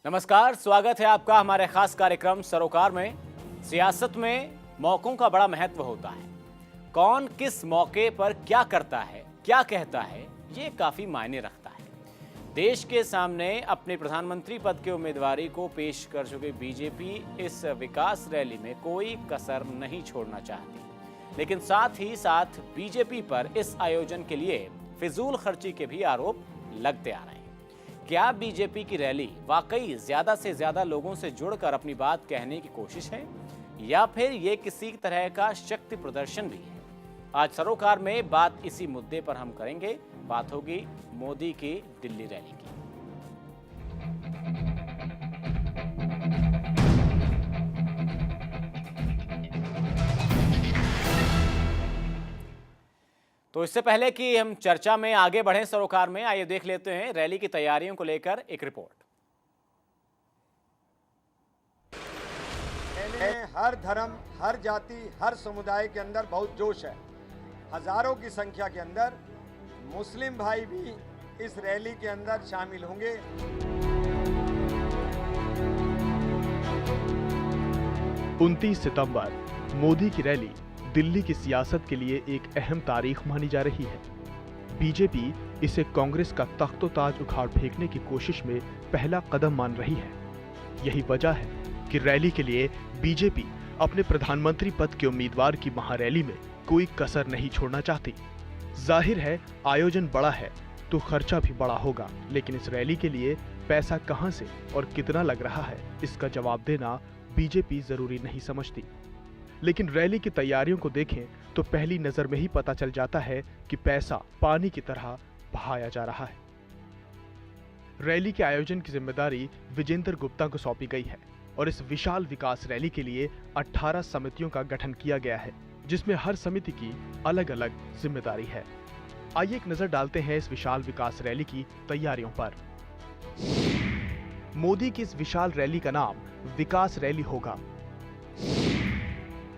नमस्कार, स्वागत है आपका हमारे खास कार्यक्रम सरोकार में। सियासत में मौकों का बड़ा महत्व होता है। कौन किस मौके पर क्या करता है, क्या कहता है, ये काफी मायने रखता है। देश के सामने अपने प्रधानमंत्री पद के उम्मीदवारी को पेश कर चुके बीजेपी इस विकास रैली में कोई कसर नहीं छोड़ना चाहती, लेकिन साथ ही साथ बीजेपी पर इस आयोजन के लिए फिजूल खर्ची के भी आरोप लगते आ रहे हैं। क्या बीजेपी की रैली वाकई ज्यादा से ज्यादा लोगों से जुड़कर अपनी बात कहने की कोशिश है, या फिर ये किसी तरह का शक्ति प्रदर्शन भी है? आज सरोकार में बात इसी मुद्दे पर हम करेंगे। बात होगी मोदी की दिल्ली रैली की। तो इससे पहले कि हम चर्चा में आगे बढ़ें सरोकार में, आइए देख लेते हैं रैली की तैयारियों को लेकर एक रिपोर्ट। हर धर्म, हर जाति, हर समुदाय के अंदर बहुत जोश है। हजारों की संख्या के अंदर मुस्लिम भाई भी इस रैली के अंदर शामिल होंगे। 29 सितंबर मोदी की रैली दिल्ली की सियासत के लिए एक अहम तारीख मानी जा रही है। बीजेपी इसे कांग्रेस का तख्तो-ताज उखाड़ फेंकने की कोशिश में पहला कदम मान रही है। यही वजह है कि रैली के लिए बीजेपी अपने प्रधानमंत्री पद के उम्मीदवार की महारैली में कोई कसर नहीं छोड़ना चाहती। जाहिर है आयोजन बड़ा है तो खर्चा भी बड़ा होगा, लेकिन इस रैली के लिए पैसा कहां से और कितना लग रहा है, इसका जवाब देना बीजेपी जरूरी नहीं समझती। लेकिन रैली की तैयारियों को देखें तो पहली नजर में ही पता चल जाता है कि पैसा पानी की तरह बहाया जा रहा है। रैली के आयोजन की जिम्मेदारी विजेंद्र गुप्ता को सौंपी गई है और इस विशाल विकास रैली के लिए 18 समितियों का गठन किया गया है, जिसमें हर समिति की अलग अलग जिम्मेदारी है। आइए एक नजर डालते हैं इस विशाल विकास रैली की तैयारियों पर। मोदी की इस विशाल रैली का नाम विकास रैली होगा।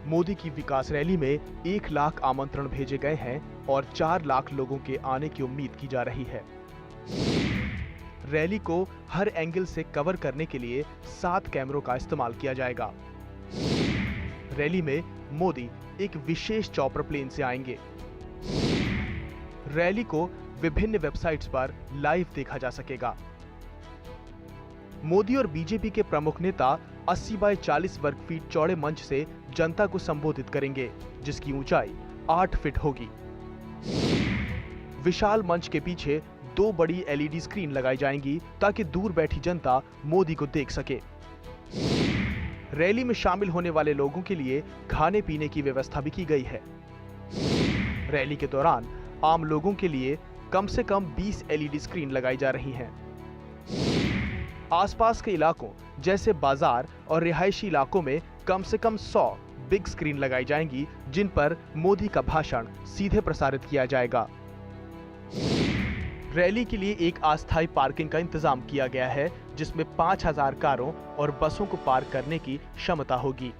मोदी की विकास रैली में 1 लाख आमंत्रण भेजे गए हैं और 4 लाख लोगों के आने की उम्मीद की जा रही है। रैली को हर एंगल से कवर करने के लिए 7 कैमरों का इस्तेमाल किया जाएगा। रैली में मोदी एक विशेष चॉपर प्लेन से आएंगे। रैली को विभिन्न वेबसाइट्स पर लाइव देखा जा सकेगा। मोदी और बीजेपी के प्रमुख नेता 80 बाय 40 वर्ग फीट चौड़े मंच से जनता को संबोधित करेंगे, जिसकी ऊंचाई 8 फीट होगी। विशाल मंच के पीछे 2 बड़ी एलईडी स्क्रीन लगाई जाएंगी ताकि दूर बैठी जनता मोदी को देख सके। रैली में शामिल होने वाले लोगों के लिए खाने पीने की व्यवस्था भी की गई है। रैली के दौरान आम लोगों के लिए कम से कम 20 एलईडी स्क्रीन लगाई जा रही हैं। आसपास के इलाकों जैसे बाजार और रिहायशी इलाकों में कम से कम 100 बिग स्क्रीन लगाई जाएंगी, जिन पर मोदी का भाषण सीधे प्रसारित किया जाएगा। रैली के लिए एक अस्थायी पार्किंग का इंतजाम किया गया है, जिसमें 5000 कारों और बसों को पार्क करने की क्षमता होगी।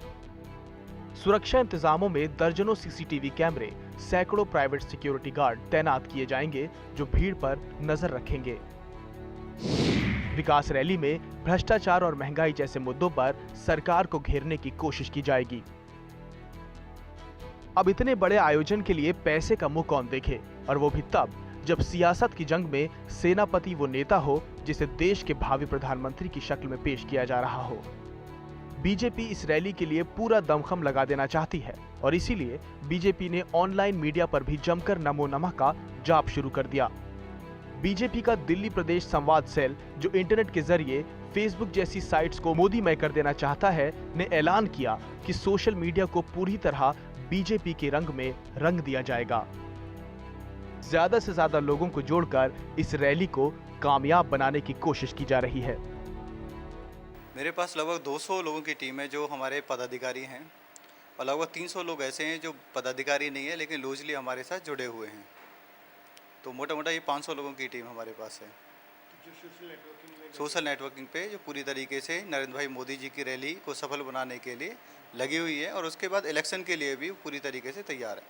सुरक्षा इंतजामों में दर्जनों सीसीटीवी कैमरे, सैकड़ों प्राइवेट सिक्योरिटी गार्ड तैनात किए जाएंगे, जो भीड़ पर नजर रखेंगे। विकास रैली में भ्रष्टाचार और महंगाई जैसे मुद्दों पर सरकार को घेरने की कोशिश की जाएगी। अब इतने बड़े आयोजन के लिए पैसे का मुंह कौन देखे, और वो भी तब जब सियासत की जंग में सेनापति वो नेता हो जिसे देश के भावी प्रधानमंत्री की शक्ल में पेश किया जा रहा हो। बीजेपी इस रैली के लिए पूरा दमखम लगा देना चाहती है और इसीलिए बीजेपी ने ऑनलाइन मीडिया पर भी जमकर नमो नमः का जाप शुरू कर दिया। बीजेपी का दिल्ली प्रदेश संवाद सेल, जो इंटरनेट के जरिए फेसबुक जैसी साइट्स को मोदीमय कर देना चाहता है, ने ऐलान किया कि सोशल मीडिया को पूरी तरह बीजेपी के रंग में रंग दिया जाएगा। ज्यादा से ज्यादा लोगों को जोड़कर इस रैली को कामयाब बनाने की कोशिश की जा रही है। मेरे पास लगभग 200 लोगों की टीम है जो हमारे पदाधिकारी हैं, और लगभग 300 लोग ऐसे हैं जो पदाधिकारी नहीं है लेकिन लूजली हमारे साथ जुड़े हुए हैं। तो मोटा मोटा ये 500 लोगों की टीम हमारे पास है, जो सोशल नेटवर्किंग पे जो पूरी तरीके से नरेंद्र भाई मोदी जी की रैली को सफल बनाने के लिए लगी हुई है, और उसके बाद इलेक्शन के लिए भी पूरी तरीके से तैयार है।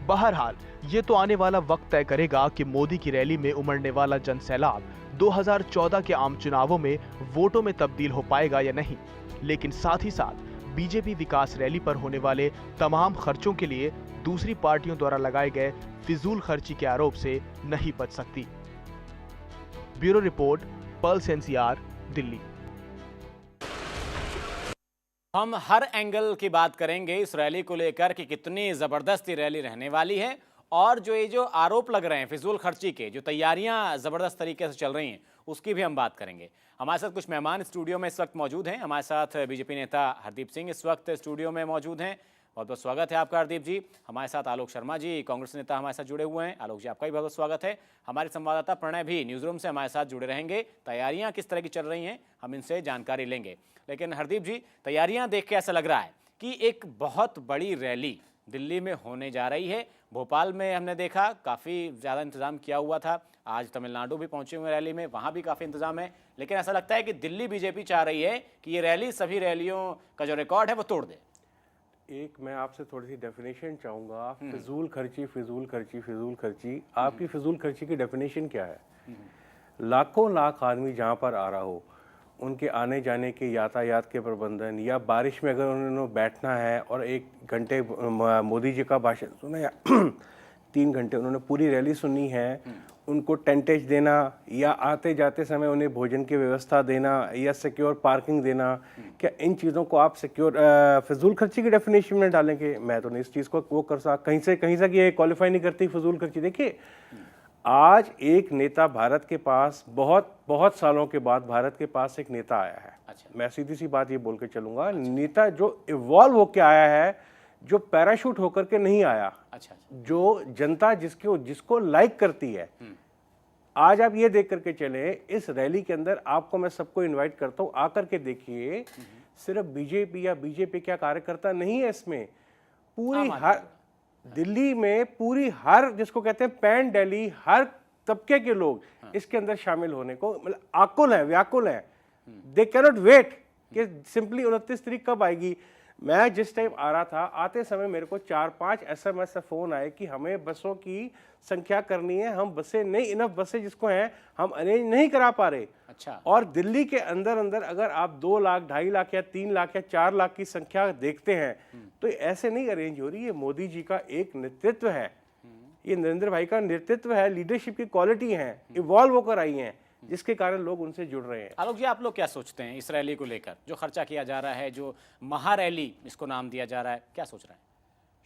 बहरहाल ये तो आने वाला वक्त तय करेगा कि मोदी की रैली में उमड़ने वाला जनसैलाब 2014 के आम चुनावों में वोटों में तब्दील हो पाएगा या नहीं। लेकिन साथ ही साथ बीजेपी विकास रैली पर होने वाले तमाम खर्चों के लिए दूसरी पार्टियों द्वारा लगाए गए फिजूल खर्ची के आरोप से नहीं बच सकती। Bureau report, pulse NCR, Delhi. हम हर एंगल की बात करेंगे इस रैली को लेकर कि कितनी जबरदस्त ये रैली रहने वाली है, और जो आरोप लग रहे हैं फिजूल खर्ची के, जो तैयारियां जबरदस्त तरीके से चल रही हैं, उसकी भी हम बात करेंगे। हमारे साथ कुछ मेहमान स्टूडियो में इस वक्त मौजूद हैं। हमारे साथ बीजेपी नेता हरदीप सिंह इस वक्त स्टूडियो में मौजूद हैं। बहुत बहुत स्वागत है आपका हरदीप जी। हमारे साथ आलोक शर्मा जी, कांग्रेस नेता, हमारे साथ जुड़े हुए हैं। आलोक जी, आपका भी बहुत स्वागत है। हमारे संवाददाता प्रणय भी न्यूज़ रूम से हमारे साथ जुड़े रहेंगे। तैयारियां किस तरह की चल रही हैं, हम इनसे जानकारी लेंगे। लेकिन हरदीप जी, तैयारियां देख के ऐसा लग रहा है कि एक बहुत बड़ी रैली दिल्ली में होने जा रही है। भोपाल में हमने देखा काफ़ी ज़्यादा इंतजाम किया हुआ था। आज तमिलनाडु भी पहुंचे हुए रैली में, वहाँ भी काफ़ी इंतजाम है। लेकिन ऐसा लगता है कि दिल्ली बीजेपी चाह रही है कि ये रैली सभी रैलियों का जो रिकॉर्ड है वो तोड़ दे। एक मैं आपसे थोड़ी सी डेफिनेशन चाहूँगा। फिजूल खर्ची, फिजूल खर्ची, फिजूल खर्ची। आपकी फिजूल खर्ची की डेफिनेशन क्या है? लाखों लाख आदमी जहाँ पर आ रहा हो, उनके आने जाने के यातायात के प्रबंधन, या बारिश में अगर उन्होंने बैठना है और 1 घंटे मोदी जी का भाषण सुना या 3 घंटे उन्होंने पूरी रैली सुनी है, उनको टेंटेज देना या आते जाते समय उन्हें भोजन की व्यवस्था देना या सिक्योर पार्किंग देना, क्या इन चीज़ों को आप सिक्योर फिजूल खर्ची की डेफिनेशन में डालेंगे? मैं तो नहीं इस चीज़ को वो कर सकता, कहीं से कि ये क्वालिफाई नहीं करती फिजूल खर्ची। देखिए, आज एक नेता भारत के पास बहुत सालों के बाद भारत के पास एक नेता आया है। अच्छा। मैं सीधी सी बात ये बोल के चलूंगा। अच्छा। नेता जो इवॉल्व होके आया है, जो पैराशूट होकर के नहीं आया। अच्छा। जो जनता जिसको लाइक करती है। आज आप ये देख करके चले, इस रैली के अंदर आपको मैं सबको इन्वाइट करता हूँ, आकर के देखिए। सिर्फ बीजेपी या बीजेपी क्या कार्यकर्ता नहीं है इसमें, पूरी हर दिल्ली में पूरी हर जिसको कहते हैं पैन दिल्ली, हर तबके के लोग इसके अंदर शामिल होने को मतलब आकुल है, व्याकुल है। दे कैनॉट वेट कि सिंपली 29 तारीख कब आएगी। मैं जिस टाइम आ रहा था, आते समय मेरे को 4-5 SMS से फ़ोन आए कि हमें बसों की संख्या करनी है, हम बसें नहीं, इनफ बसें जिसको हैं हम अरेंज नहीं करा पा रहे। अच्छा। और दिल्ली के अंदर अगर आप 2 लाख, 2.5 लाख या 3 लाख या 4 लाख की संख्या देखते हैं, तो ऐसे नहीं अरेंज हो रही। ये मोदी जी का एक नेतृत्व है, ये नरेंद्र भाई का नेतृत्व है, लीडरशिप की क्वालिटी है, इवॉल्व होकर आई हैं, जिसके कारण लोग उनसे जुड़ रहे हैं। आलोक जी, आप लोग क्या सोचते हैं इस रैली को लेकर, जो खर्चा किया जा रहा है, जो महारैली इसको नाम दिया जा रहा है, क्या सोच रहे हैं?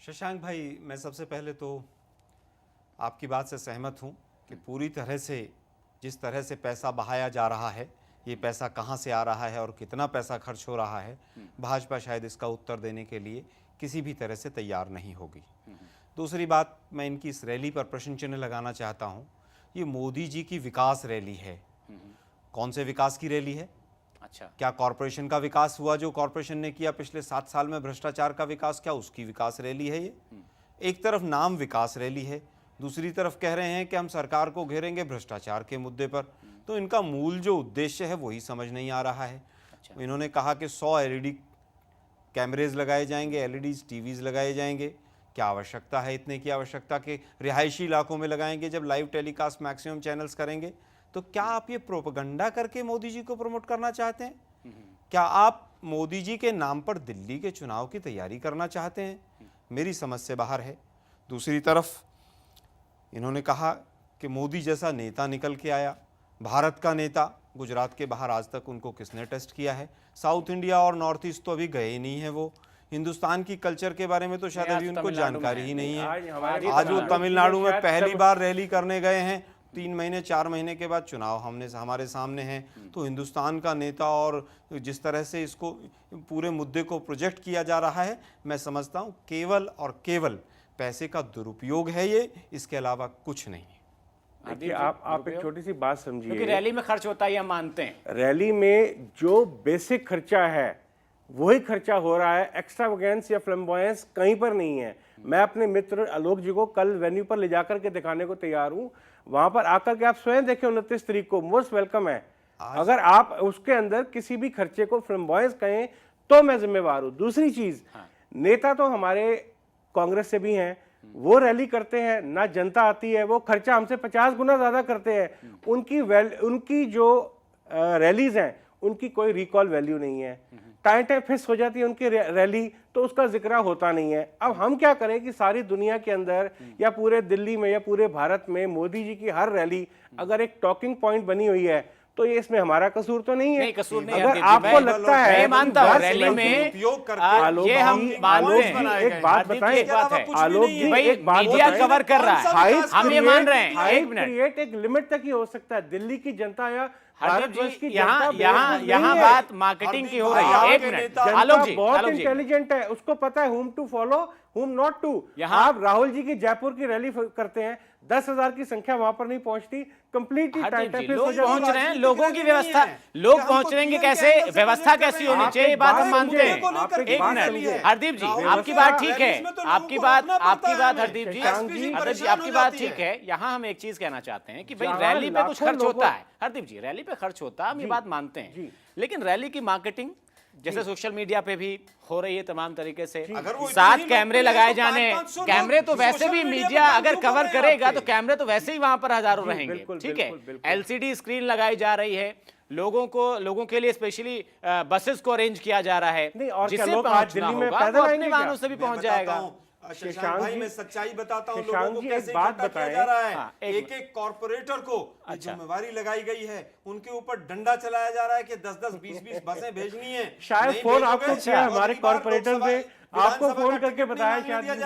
शशांक भाई, मैं सबसे पहले तो आपकी बात से सहमत हूं कि पूरी तरह से जिस तरह से पैसा बहाया जा रहा है, ये पैसा कहां से आ रहा है और कितना पैसा खर्च हो रहा है, भाजपा शायद इसका उत्तर देने के लिए किसी भी तरह से तैयार नहीं होगी। दूसरी बात, मैं इनकी इस रैली पर प्रश्न चिन्ह लगाना चाहता हूं। ये मोदी जी की विकास रैली है। कौन से विकास की रैली है? अच्छा, क्या कॉरपोरेशन का विकास हुआ जो कॉरपोरेशन ने किया पिछले 7 साल में, भ्रष्टाचार का विकास, क्या उसकी विकास रैली है ये? एक तरफ नाम विकास रैली है, दूसरी तरफ कह रहे हैं कि हम सरकार को घेरेंगे भ्रष्टाचार के मुद्दे पर। तो इनका मूल जो उद्देश्य है वही समझ नहीं आ रहा है। अच्छा। इन्होंने कहा कि 100 LED कैमरेज लगाए जाएंगे, LEDs टीवीज लगाए जाएंगे। क्या आवश्यकता है इतने की आवश्यकता के रिहायशी इलाकों में लगाएंगे जब लाइव टेलीकास्ट मैक्सिमम चैनल्स करेंगे? तो क्या आप ये प्रोपेगेंडा करके मोदी जी को प्रमोट करना चाहते हैं? क्या आप मोदी जी के नाम पर दिल्ली के चुनाव की तैयारी करना चाहते हैं? मेरी समझ से बाहर है। दूसरी तरफ इन्होंने कहा कि मोदी जैसा नेता निकल के आया, भारत का नेता। गुजरात के बाहर आज तक उनको किसने टेस्ट किया है? साउथ इंडिया और नॉर्थ ईस्ट तो अभी गए ही नहीं है वो। हिंदुस्तान की कल्चर के बारे में तो शायद अभी उनको जानकारी ही नहीं है। आज वो तमिलनाडु में पहली बार रैली करने गए हैं। 3 महीने 4 महीने के बाद चुनाव हमारे सामने हैं। तो हिंदुस्तान का नेता और जिस तरह से इसको पूरे मुद्दे को प्रोजेक्ट किया जा रहा है, मैं समझता हूँ केवल और केवल पैसे का दुरुपयोग है ये, इसके अलावा कुछ नहीं। देखिए, आप एक छोटी सी बात समझिए, क्योंकि रैली में खर्च होता है, हम मानते हैं। रैली में जो बेसिक खर्चा है वही खर्चा हो रहा है, एक्स्ट्रावेगेंस या फ्लैम्बॉयंस कहीं पर नहीं है। मैं अपने मित्र आलोक जी को कल वेन्यू पर ले जाकर के दिखाने को तैयार हूं। वहां पर आकर के आप स्वयं देखें, 29 तारीख को मोस्ट वेलकम है। अगर आप उसके अंदर किसी भी खर्चे को फ्लैम्बॉयंस कहें तो मैं जिम्मेवार हूं। दूसरी चीज, नेता तो हमारे कांग्रेस से भी हैं, वो रैली करते हैं ना, जनता आती है, वो खर्चा हमसे 50 गुना ज्यादा करते हैं। उनकी जो रैलीज हैं उनकी कोई रिकॉल वैल्यू नहीं है, टाइम फिक्स हो जाती है उनकी रैली, तो उसका जिक्र होता नहीं है। अब हम क्या करें कि सारी दुनिया के अंदर या पूरे दिल्ली में या पूरे भारत में मोदी जी की हर रैली अगर एक टॉकिंग पॉइंट बनी हुई है तो ये इसमें हमारा कसूर तो नहीं है। नहीं, कसूर नहीं, अगर हरदीप जी, आपको लगता है, मैं मानता हूं रैली में उपयोग करके ये हम मानते हैं। एक बात हरदीप जी, बताएं, एक बात है, आलोक जी भाई एक बात मीडिया बताएं, कवर कर रहा है, हम ये मान रहे हैं। एक मिनट, क्रिएट एक लिमिट तक ही हो सकता है। दिल्ली की जनता या हरदीप भारतवर्ष की जी, यहाँ जनता यहाँ बेवकूफ यहाँ नहीं है। बात मार्केटिंग की हो रही है। एक मिनट आलोक जी, बहुत आलोक जी, इंटेलिजेंट है, उसको पता है whom to follow, whom not to। आप राहुल जी की जयपुर की रैली करते हैं, 10,000 की संख्या वहां पर नहीं पहुंचती, कंप्लीटली हरदीप जी, लोग पहुंच रहे हैं, लोगों की व्यवस्था, लोग पहुंच रहेंगे कैसे, व्यवस्था कैसी होनी चाहिए, ये बात हम मानते हैं। एक मिनट हरदीप जी, आपकी बात ठीक है, आपकी बात हरदीप जी, आपकी बात ठीक है। यहाँ हम एक चीज कहना चाहते हैं कि भाई रैली पे कुछ खर्च होता है, हरदीप जी रैली पे खर्च होता है, हम ये बात मानते हैं, लेकिन रैली की मार्केटिंग जैसे सोशल मीडिया पे भी हो रही है तमाम तरीके से, 7 कैमरे लगाए जाने, कैमरे तो वैसे भी मीडिया अगर कवर करेगा तो कैमरे तो वैसे ही वहां पर हजारों रहेंगे, ठीक है। एलसीडी स्क्रीन लगाई जा रही है, लोगों के लिए स्पेशली बसेस को अरेंज किया जा रहा है, जिससे पहुंचना होगा वो अपने वाहनों से भी पहुंच जाएगा। शशांक भाई, मैं सच्चाई बताता हूँ, लोगों को जी, कैसे एक बात इकट्ठा किया बताएं। जा रहा है। हाँ, एक कॉर्पोरेटर को जिम्मेवारी लगाई गई है, उनके ऊपर डंडा चलाया जा रहा है कि 10-10, 20-20 बसें भेजनी है। शायद फोन आपको किया हमारे कॉर्पोरेटर ने, आपको फोन करके बताया शायद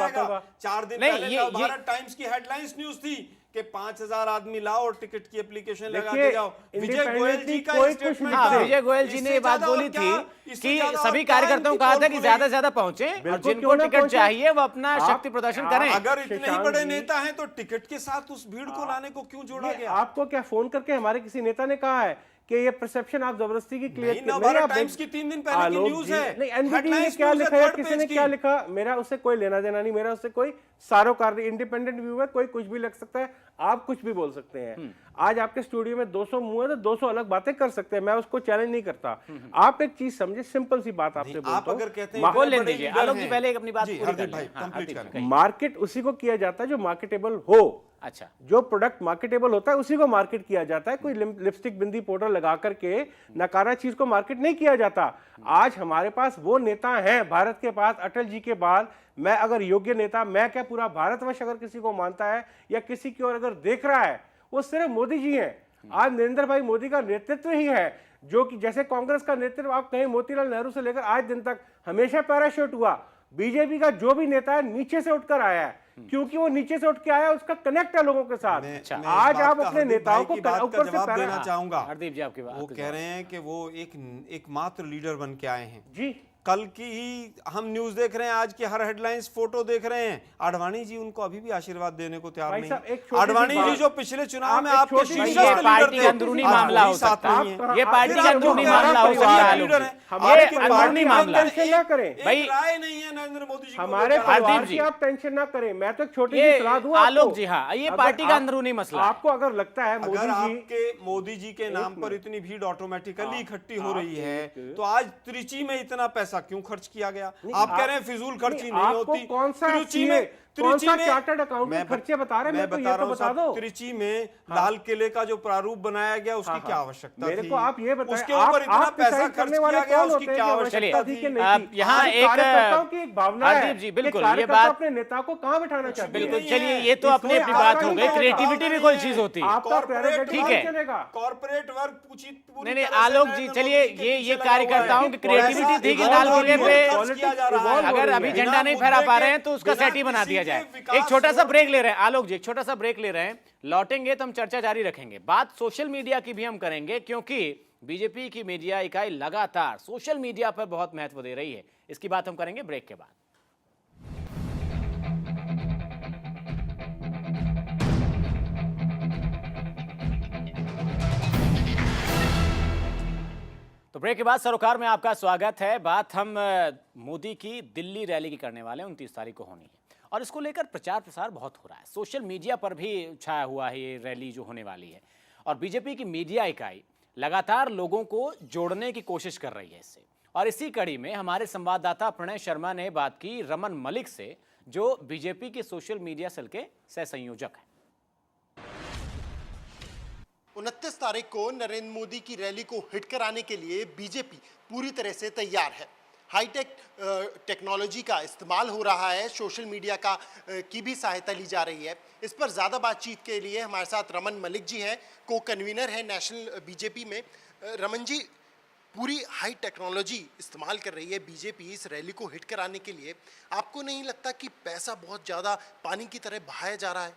4 दिन पहले भारत टाइम्स की हेडलाइंस न्यूज थी कि 5,000 आदमी लाओ और टिकट की एप्लीकेशन लगा के जाओ। विजय गोयल जी का स्टेटमेंट था, विजय गोयल जी ने ये बात बोली थी कि सभी कार्यकर्ताओं को कहा था कि ज्यादा से ज्यादा पहुंचे और जिनको टिकट चाहिए वो अपना शक्ति प्रदर्शन करें। अगर इतने ही बड़े नेता हैं तो टिकट के साथ उस भीड़ को लाने को क्यों जोड़ा गया? आपको क्या फोन करके हमारे किसी नेता ने कहा है कि ये परसेप्शन आप जबरदस्ती की क्लियर नवभारत टाइम्स की 3 दिन पहले की न्यूज है। नहीं, एनडीटीवी ने क्या लिखा है, किसी ने क्या लिखा, मेरा उससे कोई लेना देना नहीं, मेरा उससे कोई सारोकार नहीं, इंडिपेंडेंट व्यू है, कोई कुछ भी लिख सकता है, आप कुछ भी बोल सकते हैं। आज आपके स्टूडियो में 200 मुंह है तो 200 अलग बातें कर सकते हैं, मैं उसको चैलेंज नहीं करता। आप एक चीज समझे, सिंपल सी बात आपसे बोलता हूं, आप अगर कहते हैं बोल लेने दीजिए आलोक जी, पहले अपनी बात पूरी कर लें। कंप्लीट करें। मार्केट उसी को किया जाता है जो मार्केटेबल हो। अच्छा, जो प्रोडक्ट मार्केटेबल होता है उसी को मार्केट किया जाता है। कोई लिपस्टिक, बिंदी, पाउडर लगा करके नकारा चीज को मार्केट नहीं किया जाता। आज हमारे पास वो नेता हैं भारत के पास, अटल जी के बाद, मैं अगर योग्य नेता, मैं क्या पूरा भारतवर्ष अगर किसी को मानता है या किसी की ओर अगर देख रहा है, वो सिर्फ मोदी जी हैं। आज नरेंद्र भाई मोदी का नेतृत्व ही है, जो कि जैसे कांग्रेस का नेतृत्व आप कहें मोतीलाल नेहरू से लेकर आज दिन तक हमेशा पैराशूट हुआ। बीजेपी का जो भी नेता है नीचे से उठकर आया है, क्योंकि वो नीचे से उठ के आया, उसका कनेक्ट है लोगों के साथ। आज आप अपने नेताओं को ऊपर से जवाब देना चाहूंगा। हरदीप जी आपकी बात, वो कह रहे हैं कि वो एकमात्र लीडर बन के आए हैं जी। कल की ही हम न्यूज देख रहे हैं, आज की हर हेडलाइंस फोटो देख रहे हैं। आडवाणी जी उनको अभी भी आशीर्वाद देने को तैयार नहीं। आडवाणी जी जो पिछले चुनाव में आपके शीर्षस्थ पार्टी का अंदरूनी मामला हो सकता है, ये पार्टी का अंदरूनी मामला हो सकता है, ये अंदरूनी मामला। टेंशन ना करें भाई, राय नहीं है नरेंद्र मोदी जी, हमारे परिवार की आप टेंशन ना करें। मैं तो छोटी सी सलाह दूं आलोक जी, हाँ ये पार्टी का अंदरूनी मसला। आपको अगर लगता है अगर आपके मोदी जी के नाम पर इतनी भीड़ ऑटोमेटिकली इकट्ठी हो रही है, तो आज त्रिची में इतना पैसा क्यों खर्च किया गया? आप कह रहे हैं फिजूल खर्ची नहीं होती। कौन सा चार्टर्ड अकाउंटेंट खर्चे बता रहे हैं? मैं बता रहा हूं, त्रिची में लाल किले का जो प्रारूप बनाया गया उसकी क्या आवश्यकता थी? मेरे को आप ये बताएं, उसके ऊपर इतना पैसा खर्च किया गया, उसकी क्या आवश्यकता थी? यहाँ एक भावना है जी, बिल्कुल ये बात अपने नेता को कहाँ बिठाना चाहिए। बिल्कुल, चलिए ये तो अपनी अपनी बात हो गई, क्रिएटिविटी भी कोई चीज होती है, ठीक है। कॉर्पोरेट वर्क नहीं आलोक जी, चलिए ये कार्यकर्ताओं की क्रिएटिविटी थी कि लाल किले पे अगर अभी झंडा नहीं फहरा पा रहे हैं तो उसका सेट ही बना दिया जाए। एक छोटा सा ब्रेक ले रहे हैं आलोक जी, एक छोटा सा ब्रेक ले रहे हैं, लौटेंगे तो हम चर्चा जारी रखेंगे। बात सोशल मीडिया की भी हम करेंगे, क्योंकि बीजेपी की मीडिया इकाई लगातार सोशल मीडिया पर बहुत महत्व दे रही है। इसकी बात हम करेंगे ब्रेक के बाद। तो ब्रेक के बाद सरोकार में आपका स्वागत है। बात हम मोदी की दिल्ली रैली की करने वाले हैं, 29 तारीख को होनी है, और इसको लेकर प्रचार प्रसार बहुत हो रहा है। सोशल मीडिया पर भी छाया हुआ है ये रैली जो होने वाली है, और बीजेपी की मीडिया इकाई लगातार लोगों को जोड़ने की कोशिश कर रही है इससे। और इसी कड़ी में हमारे संवाददाता प्रणय शर्मा ने बात की रमन मलिक से, जो बीजेपी के सोशल मीडिया सेल के सह संयोजक हैं। 29 तारीख को नरेंद्र मोदी की रैली को हिट कराने के लिए बीजेपी पूरी तरह से तैयार है। हाईटेक टेक्नोलॉजी का इस्तेमाल हो रहा है, सोशल मीडिया की भी सहायता ली जा रही है। इस पर ज़्यादा बातचीत के लिए हमारे साथ रमन मलिक जी हैं, को कन्वीनर है नेशनल बीजेपी में। रमन जी, पूरी हाई टेक्नोलॉजी इस्तेमाल कर रही है बीजेपी इस रैली को हिट कराने के लिए। आपको नहीं लगता कि पैसा बहुत ज़्यादा पानी की तरह बहाया जा रहा है?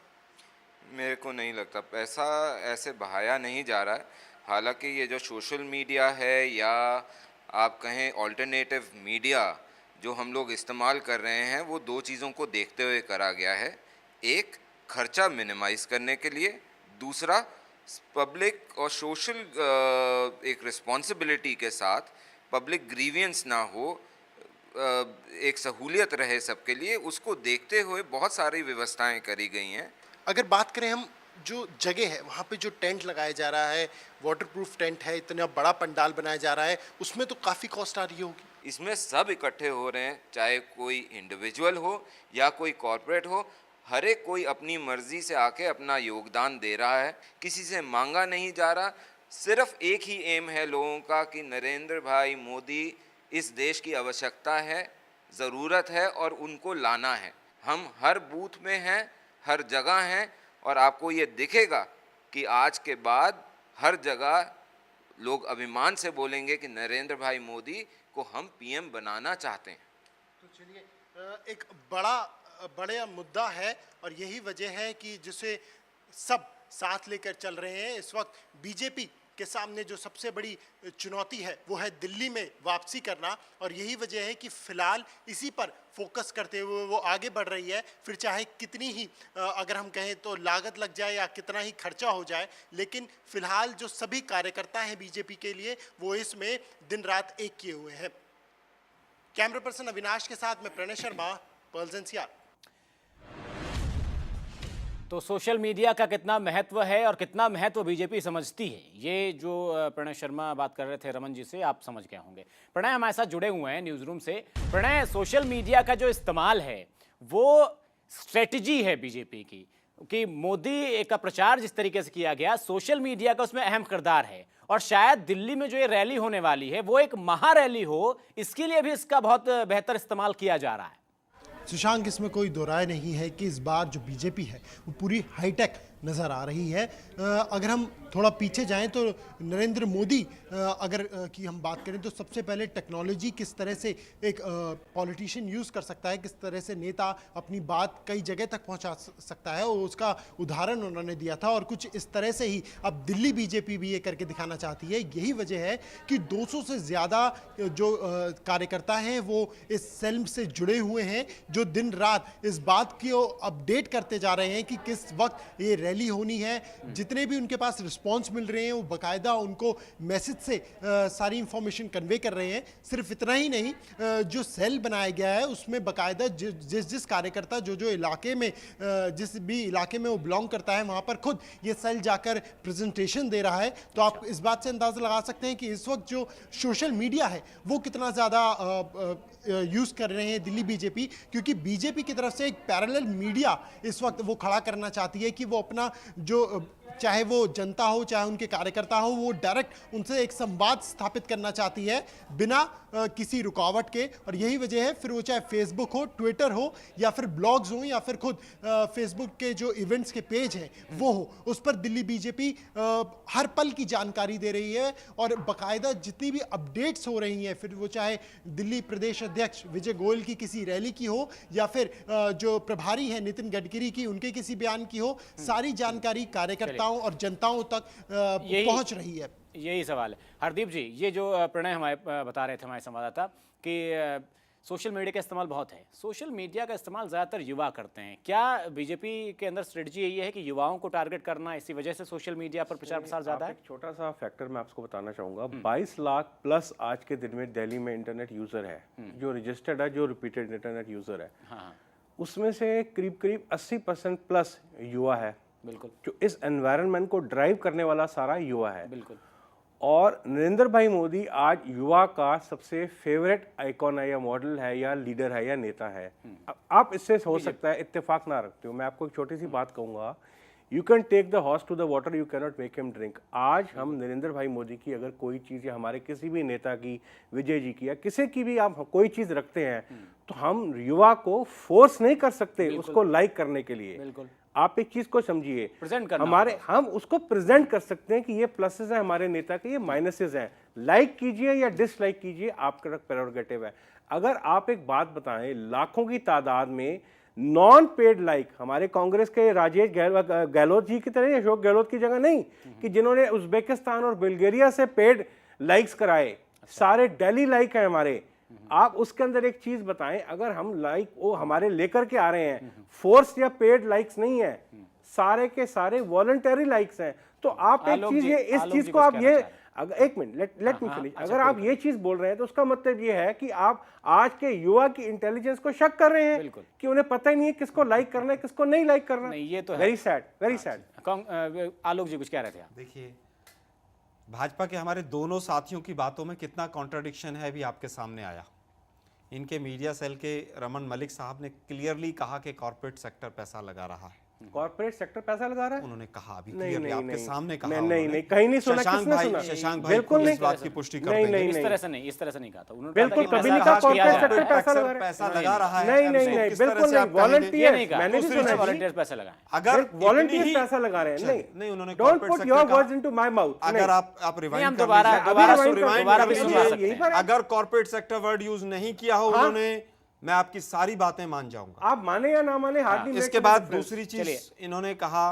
मेरे को नहीं लगता पैसा ऐसे बहाया नहीं जा रहा है। हालांकि ये जो सोशल मीडिया है या आप कहें ऑल्टरनेटिव मीडिया जो हम लोग इस्तेमाल कर रहे हैं, वो दो चीज़ों को देखते हुए करा गया है। एक, खर्चा मिनिमाइज़ करने के लिए, दूसरा पब्लिक और सोशल एक रिस्पॉन्सिबिलिटी के साथ पब्लिक ग्रीवियंस ना हो, एक सहूलियत रहे सबके लिए, उसको देखते हुए बहुत सारी व्यवस्थाएं करी गई हैं। अगर बात करें हम, जो जगह है वहाँ पे जो टेंट लगाया जा रहा है, वाटरप्रूफ टेंट है, इतना बड़ा पंडाल बनाया जा रहा है, उसमें तो काफ़ी कॉस्ट आ रही होगी। इसमें सब इकट्ठे हो रहे हैं, चाहे कोई इंडिविजुअल हो या कोई कॉरपोरेट हो, हर एक कोई अपनी मर्जी से आके अपना योगदान दे रहा है, किसी से मांगा नहीं जा रहा। सिर्फ एक ही एम है लोगों का कि नरेंद्र भाई मोदी इस देश की आवश्यकता है, ज़रूरत है और उनको लाना है। हम हर बूथ में हैं, हर जगह हैं, और आपको ये दिखेगा कि आज के बाद हर जगह लोग अभिमान से बोलेंगे कि नरेंद्र भाई मोदी को हम पीएम बनाना चाहते हैं। तो चलिए, एक बड़ा मुद्दा है और यही वजह है कि जिसे सब साथ लेकर चल रहे हैं। इस वक्त बीजेपी के सामने जो सबसे बड़ी चुनौती है वो है दिल्ली में वापसी करना, और यही वजह है कि फिलहाल इसी पर फोकस करते हुए वो आगे बढ़ रही है। फिर चाहे कितनी ही अगर हम कहें तो लागत लग जाए या कितना ही खर्चा हो जाए, लेकिन फिलहाल जो सभी कार्यकर्ता हैं बीजेपी के लिए वो इसमें दिन रात एक किए हुए हैं। कैमरा पर्सन अविनाश के साथ मैं प्रणय शर्मा, पर्ल्स एनसीआर। तो सोशल मीडिया का कितना महत्व है और कितना महत्व बीजेपी समझती है, ये जो प्रणय शर्मा बात कर रहे थे रमन जी से, आप समझ गए होंगे। प्रणय हमारे साथ जुड़े हुए हैं न्यूज़ रूम से। प्रणय, सोशल मीडिया का जो इस्तेमाल है वो स्ट्रेटजी है बीजेपी की, कि मोदी का प्रचार जिस तरीके से किया गया, सोशल मीडिया का उसमें अहम किरदार है, और शायद दिल्ली में जो ये रैली होने वाली है वो एक महा रैली हो, इसके लिए भी इसका बहुत बेहतर इस्तेमाल किया जा रहा है। सुशांक, इसमें कोई दो राय नहीं है कि इस बार जो बीजेपी है वो पूरी हाईटेक नज़र आ रही है। अगर हम थोड़ा पीछे जाएं तो नरेंद्र मोदी अगर की हम बात करें तो सबसे पहले टेक्नोलॉजी किस तरह से एक पॉलिटिशियन यूज़ कर सकता है, किस तरह से नेता अपनी बात कई जगह तक पहुंचा सकता है, और उसका उदाहरण उन्होंने दिया था। और कुछ इस तरह से ही अब दिल्ली बीजेपी भी ये करके दिखाना चाहती है। यही वजह है कि 200 से ज़्यादा जो कार्यकर्ता हैं वो इस सेल से जुड़े हुए हैं, जो दिन रात इस बात की अपडेट करते जा रहे हैं कि किस वक्त ये रैली होनी है। जितने भी उनके पास रिस्पांस मिल रहे हैं वो बाकायदा उनको मैसेज से सारी इंफॉर्मेशन कन्वे कर रहे हैं। सिर्फ इतना ही नहीं, जो सेल बनाया गया है उसमें बाकायदा जिस कार्यकर्ता जो इलाके में जिस भी इलाके में वो बिलोंग करता है वहाँ पर खुद ये सेल जाकर प्रेजेंटेशन दे रहा है। तो आप इस बात से अंदाज़ा लगा सकते हैं कि इस वक्त जो सोशल मीडिया है वो कितना ज़्यादा यूज़ कर रहे हैं दिल्ली बीजेपी, क्योंकि बीजेपी की तरफ से एक पैरेलल मीडिया इस वक्त वो खड़ा करना चाहती है कि वो अपना जो चाहे वो जनता हो चाहे उनके कार्यकर्ता हो, वो डायरेक्ट उनसे एक संवाद स्थापित करना चाहती है बिना किसी रुकावट के। और यही वजह है, फिर वो चाहे फेसबुक हो, ट्विटर हो, या फिर ब्लॉग्स हो, या फिर खुद फेसबुक के जो इवेंट्स के पेज हैं वो हो, उस पर दिल्ली बीजेपी हर पल की जानकारी दे रही है। और बाकायदा जितनी भी अपडेट्स हो रही हैं, फिर वो चाहे दिल्ली प्रदेश अध्यक्ष विजय गोयल की किसी रैली की हो, या फिर जो प्रभारी हैं नितिन गडकरी की, उनके किसी बयान की हो, सारी जानकारी कार्यकर्ताओं और जनताओं तक पहुंच रही है। यही सवाल है। हरदीप जी, ये जो प्रणय हमारे बता रहे थे हमारे संवाददाता कि सोशल मीडिया का इस्तेमाल बहुत है, सोशल मीडिया का इस्तेमाल ज़्यादातर युवा करते हैं। क्या बीजेपी के अंदर स्ट्रेटजी यही है कि युवाओं को टारगेट करना, इसी वजह से सोशल मीडिया पर प्रचार प्रसार ज़्यादा है? एक छोटा सा फैक्टर मैं आपको बताना चाहूँगा। 22 लाख प्लस आज के दिन में दिल्ली में इंटरनेट यूज़र है, जो रजिस्टर्ड है, जो रिपीटेड इंटरनेट यूज़र है। हाँ, उसमें से करीब 80% प्लस युवा है। बिल्कुल। जो इस एनवायरनमेंट को ड्राइव करने वाला सारा युवा है। बिल्कुल। और नरेंद्र भाई मोदी आज युवा का सबसे फेवरेट आइकॉन है या मॉडल है या लीडर है या नेता है। आप इससे हो सकता है इत्तेफाक ना रखते हो, मैं आपको एक छोटी सी बात कहूँगा, you can take the horse to the water, you can not make him drink. आज हम नरेंद्र भाई मोदी की अगर कोई चीज़ या हमारे किसी भी नेता की, विजय जी की या किसी की भी आप कोई चीज़ रखते हैं तो हम युवा को फोर्स नहीं कर सकते उसको लाइक करने के लिए। बिल्कुल। आप एक चीज को समझिए, प्रेजेंट करना हमारे हम उसको प्रेजेंट कर सकते हैं कि ये प्लसेस हैं हमारे नेता के, ये माइनसेस हैं। लाइक कीजिए या डिसलाइक कीजिए, आपका प्रेरोगेटिव है। अगर आप एक बात बताएं, लाखों की तादाद में नॉन पेड लाइक हमारे कांग्रेस के राजेश गहलोत जी की तरह, अशोक गहलोत की जगह नहीं कि जिन्होंने उज्बेकिस्तान और बुल्गारिया से पेड लाइक्स कराए, सारे डेली लाइक हैं हमारे। आप उसके अंदर एक चीज बताएं, अगर हम लाइक वो हमारे लेकर के आ रहे हैं, फोर्स या पेड लाइक्स नहीं है, सारे के सारे वॉलंटरी लाइक्स हैं, तो आप एक चीज ये इस चीज को आप ये अगर एक मिनट लेट मी फिनिश, अगर आप ये चीज बोल रहे हैं तो उसका मतलब ये है कि आप आज के युवा की इंटेलिजेंस को शक कर रहे हैं कि उन्हें पता ही नहीं है किसको लाइक करना है किसको नहीं लाइक करना। नहीं, ये तो वेरी सैड, वेरी सैड। आलोक जी कुछ कह रहे थे आप? देखिए, भाजपा के हमारे दोनों साथियों की बातों में कितना कॉन्ट्रडिक्शन है अभी आपके सामने आया। इनके मीडिया सेल के रमन मलिक साहब ने क्लियरली कहा कि कॉर्पोरेट सेक्टर पैसा लगा रहा है। कॉर्पोरेट सेक्टर पैसा लगा रहा है, उन्होंने कहा अभी नहीं, क्लियरली नहीं, आपके नहीं, सामने कहा। नहीं, कहीं नहीं सुना, किसने सुना? शशांक भाई बिल्कुल नहीं, इस बात की पुष्टि कर नहीं, देंगे। नहीं, इस तरह से नहीं, इस तरह से नहीं कहा था उन्होंने। बिल्कुल कहा था कि कभी नहीं पैसा कहा खर्च किया कॉर्पोरेट जा रहा सेक्टर है। पैसा लगा रहा है। पैसा लगा रहा है। नहीं नहीं अब नहीं, किस तरह बिल्कुल से नहीं, आप कहेंगे? वॉलंटियर नहीं कहा, मैंने भी सुना जी, वॉलंटियर्स पैसा लगा। अगर वॉलंटियर पैसा लगा रहे हैं, नहीं उन्होंने don't corporate put sector your का- वर्ड्स इनटू माय माउथ। अगर आप नहीं, रिवाइंड हम कर दोबारा लीजिए, दोबारा rewind सुन- कर दोबारा भी लीजिए, सुनवा यही सकते हैं। पर है। अगर कॉर्पोरेट सेक्टर वर्ड यूज नहीं किया हो उन्होंने, मैं आपकी सारी बातें मान जाऊंगा। आप माने या ना माने, हार्डली इसके बाद दूसरी चीज इन्होंने कहा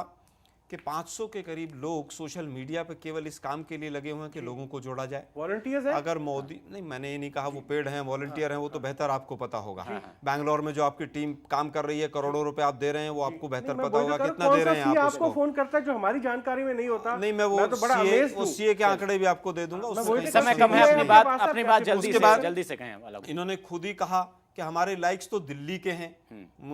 कि 500 के करीब लोग सोशल मीडिया पे केवल इस काम के लिए लगे हुए हैं कि लोगों को जोड़ा जाए। वॉलंटियर्स है। अगर मोदी, नहीं मैंने ये नहीं कहा वो पेड हैं, वॉलंटियर हैं, वो तो बेहतर आपको पता होगा। बैंगलोर में जो आपकी टीम काम कर रही है, करोड़ों रुपए आप दे रहे हैं, वो आपको बेहतर पता होगा कितना दे रहे हैं आप आपको उसको। फोन करता है जो हमारी जानकारी में नहीं होता। नहीं, मैं वो तो बड़ा amazed हूँ। सीए के आंकड़े भी आपको दे दूंगा। उससे वही कहीं तो समय से कम है, सीए अपनी बात जल्दी से कहें आलोक। इन्होंने खुद ही कहा कि हमारे लाइक्स तो दिल्ली के हैं।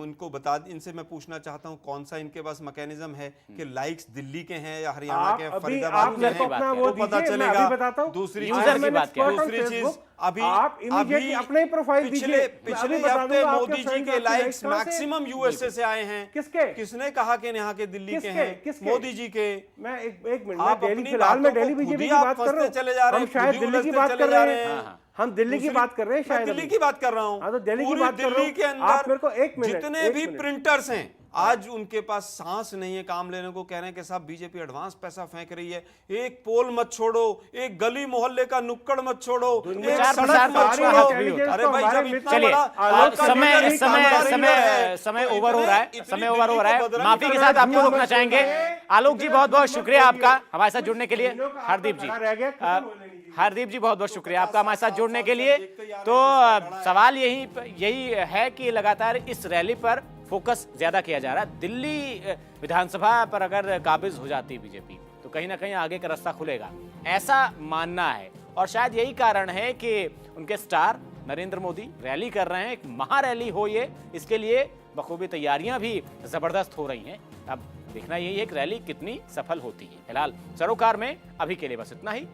उनको बता, इनसे मैं पूछना चाहता हूँ कौन सा इनके पास मैकेनिज्म है कि लाइक्स दिल्ली के हैं या हरियाणा के हैं, फरीदाबाद के हैं, वो पता दीजिए, मैं चलेगा। अभी बताता हूँ। दूसरी यूजर की बात क्या है? दूसरी चीज अभी आप immediately अपना ही प्रोफाइल दीजिए। पिछले मैं बता हफ्ते दूंगा आपके मोदी जी friends के आपके लाइक्स likes कहाँ से? मैक्सिमम यूएसए से आए हैं। किसके? किसने कहा कि यहाँ के दिल्ली के किसके? हैं? किसके? मोदी जी के। मैं एक मिनट, आप मैं दिल्ली, अपनी फिलहाल मैं बातों दिल्ली को बीजेपी खुद ही की आप बात कर रहा फंसते चले जा रहे हूँ। हैं, हम शायद खुद ही दिल्ली की उलझते बात चले कर जा रहे रहे हैं। हैं। हम दिल्ली की बात कर रहे हैं मैं शायद दिल्ली अभी। की बात कर रहा हूँ। हाँ, तो दिल्ली की पूरी बात कर रहा दिल्ली हूँ। के आप मेरे को अंदर एक मिनट, जितने एक भी मिनट। प्रिंटर्स हैं, आज उनके पास सांस नहीं है काम लेने को। कह रहे हैं कि साहब बीजेपी एडवांस पैसा फेंक रही है। एक पोल मत छोड़ो, एक गली मोहल्ले का नुक्कड़ मत छोड़ो, एक प्रचार सड़क प्रसार मत तो अच्छा छोड़ो। हाथ भी होता है। अरे भाई, जब इतना चलिए, बड़ा आपका समय लीडर ही समय कामगार समय लीडर है, समय तो ओवर हो रहा है, इतनी समय ओवर हो रहा दिल्ली को है। बदनाम माफी के करना साथ आपको है। रोकना चाहेंगे। आलोक जी बहुत बहुत शुक्रिया आपका हमारे साथ जुड़ने के लिए। हरदीप जी, हरदीप जी बहुत बहुत शुक्रिया आपका हमारे साथ जुड़ने के लिए। तो सवाल यही है कि लगातार इस रैली पर फोकस ज्यादा किया जा रहा है। दिल्ली विधानसभा पर अगर काबिज हो जाती बीजेपी तो कहीं ना कहीं आगे का रास्ता खुलेगा, ऐसा मानना है। और शायद यही कारण है कि उनके स्टार नरेंद्र मोदी रैली कर रहे हैं, एक महारैली हो ये, इसके लिए बखूबी तैयारियां भी जबरदस्त हो रही हैं। अब देखना यही है कि रैली कितनी सफल होती है। फिलहाल सरोकार में अभी के लिए बस इतना ही।